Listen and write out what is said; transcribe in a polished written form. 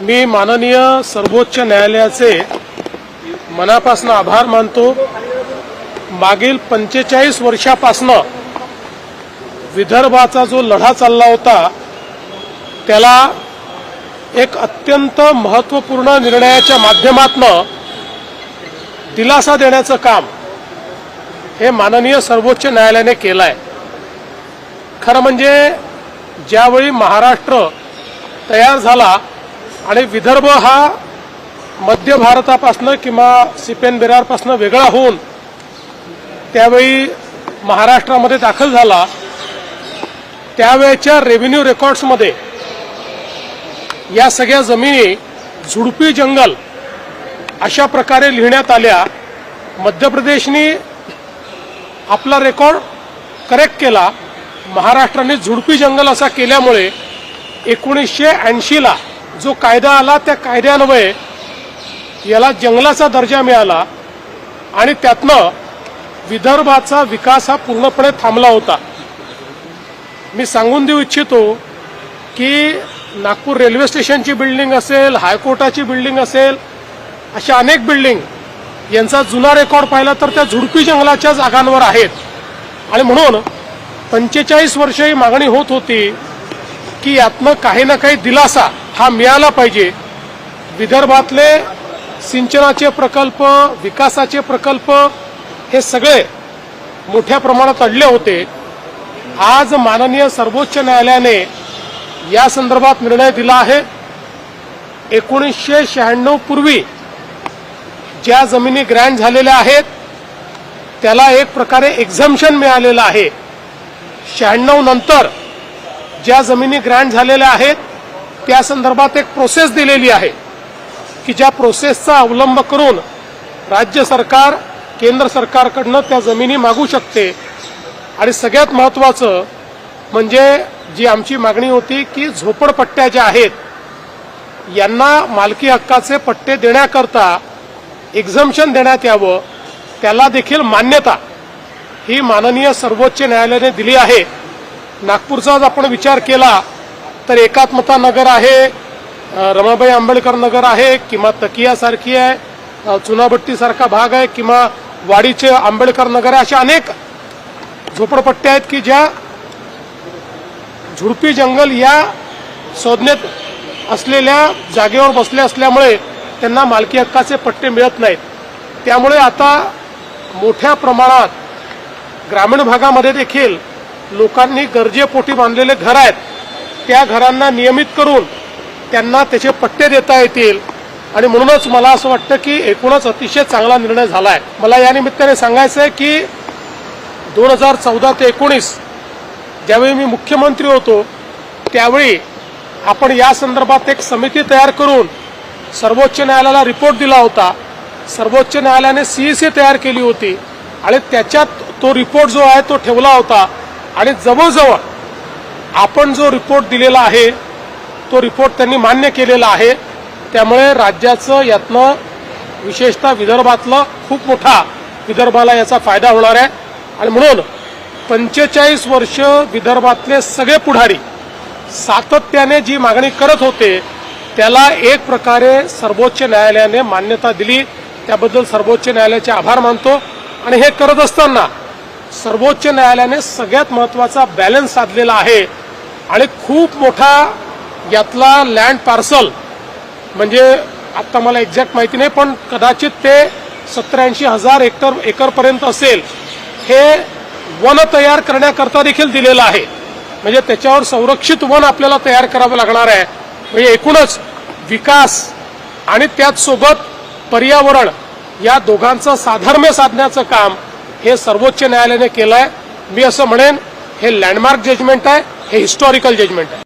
मी माननीय सर्वोच्च न्यायालयाचे मनापासून आभार मानतो। मागील 45 वर्षापासून विदर्भाचा जो लढा चालला होता त्याला एक अत्यंत महत्त्वपूर्ण निर्णयाच्या माध्यमातून दिलासा देण्याचं काम हे माननीय सर्वोच्च न्यायालयाने केलं आहे। खरं म्हणजे ज्यावेळी महाराष्ट्र तयार झाला आणि विदर्भ हा मध्य भारतापासून किंवा सिपेन बेरारपासून वेगळा होऊन त्यावेळी महाराष्ट्रामध्ये दाखल झाला, त्यावेळच्या रेव्हेन्यू रेकॉर्ड्समध्ये या सगळ्या जमिनी झुडपी जंगल अशा प्रकारे लिहिण्यात आल्या। मध्य प्रदेशने आपला रेकॉर्ड करेक्ट केला, महाराष्ट्राने झुडपी जंगल असा केल्यामुळे 1980 ला जो कायदा आला त्या कायद्यान्वये याला जंगलाचा दर्जा मिळाला आणि त्यातनं विदर्भाचा विकास हा पूर्णपणे थांबला होता। मी सांगून देऊ इच्छितो की नागपूर रेल्वे स्टेशनची बिल्डिंग असेल, हायकोर्टाची बिल्डिंग असेल, अशा अनेक बिल्डिंग यांचा जुना रेकॉर्ड पाहिला तर त्या झुडपी जंगलाच्या जागांवर आहेत। आणि म्हणून 45 वर्ष ही मागणी होत होती की यातनं काही ना काही दिलासा हा मिळाला पाहिजे। विदर्भातले सिंचनाचे प्रकल्प, विकासाचे प्रकल्प हे सगळे मोठ्या प्रमाणात अडले होते। आज माननीय सर्वोच्च न्यायालयाने या संदर्भात निर्णय दिला आहे। 1996 पूर्वी ज्या जमिनी ग्रँट झालेल्या आहेत त्याला एक प्रकारे एक्झम्पशन मिळालेलं आहे। 96 नंतर ज्या जमिनी ग्रँट झालेल्या आहेत त्या संदर्भात एक प्रोसेस दिलेली आहे की ज्या प्रोसेसचा अवलंब करून राज्य सरकार केंद्र सरकारकडनं त्या जमिनी मागू शकते। आणि सगळ्यात महत्त्वाचं म्हणजे जी आमची मागणी होती की झोपडपट्ट्या ज्या आहेत यांना मालकी हक्काचे पट्टे देण्याकरता एक्झम्पशन देण्यात यावं, त्याला देखील मान्यता ही माननीय सर्वोच्च न्यायालयाने दिली आहे। नागपूरचा जर आपण विचार केला तर एकात्मता नगर आहे, रमाबाई आंबेडकर नगर आहे, किंवा तकियासारखी आहे, चुनाभट्टीसारखा भाग आहे, किंवा वाडीचे आंबेडकर नगर आहे, अशा अनेक झोपडपट्ट्या आहेत की ज्या झुडपी जंगल या संज्ञेत असलेल्या जागेवर बसले असल्यामुळे त्यांना मालकी हक्काचे पट्टे मिळत नाहीत। त्यामुळे आता मोठ्या प्रमाणात ग्रामीण भागामध्ये देखील लोकांनी गरजेपोटी बांधलेले घर आहेत त्या घरांना नियमित करून त्यांना त्याचे पट्टे देता येतील। आणि म्हणूनच मला असं वाटतं की एकूणच अतिशय चांगला निर्णय झाला आहे। मला या निमित्ताने सांगायचं आहे की 2014 ते 19 ज्यावेळी मी मुख्यमंत्री होतो त्यावेळी आपण या संदर्भात एक समिती तयार करून सर्वोच्च न्यायालयाला रिपोर्ट दिला होता। सर्वोच्च न्यायालयाने सीईसी तयार केली होती आणि त्याच्यात तो रिपोर्ट जो आहे तो ठेवला होता। आणि जवळजवळ आपण जो रिपोर्ट दिलेला आहे तो रिपोर्ट त्यांनी मान्य केलेला आहे। त्यामुळे राज्याचं यातनं विशेषतः विदर्भातलं खूप मोठा विदर्भाला याचा फायदा होणार आहे। आणि म्हणून 45 वर्ष विदर्भातले सगळे पुढारी सातत्याने जी मागणी करत होते त्याला एक प्रकारे सर्वोच्च न्यायालयाने मान्यता दिली, त्याबद्दल सर्वोच्च न्यायालयाचे आभार मानतो। आणि हे करत असताना सर्वोच्च न्यायालयाने सगळ्यात महत्त्वाचा बॅलन्स साधलेला आहे। आणि खूप मोठा यातला लँड पार्सल म्हणजे आता मला एक्झॅक्ट माहिती नाही पण कदाचित ते 70-80 हजार एकरपर्यंत असेल, हे वन तयार करण्याकरता देखील दिलेलं आहे। म्हणजे त्याच्यावर संरक्षित वन आपल्याला तयार करावं लागणार आहे। म्हणजे एकूणच विकास आणि त्याचसोबत पर्यावरण या दोघांचं साधर्म्य साधण्याचं काम हे सर्वोच्च न्यायालयाने केलं आहे। मी असं म्हणेन हे लँडमार्क जजमेंट आहे, हे हिस्टॉरिकल जजमेंट आहे।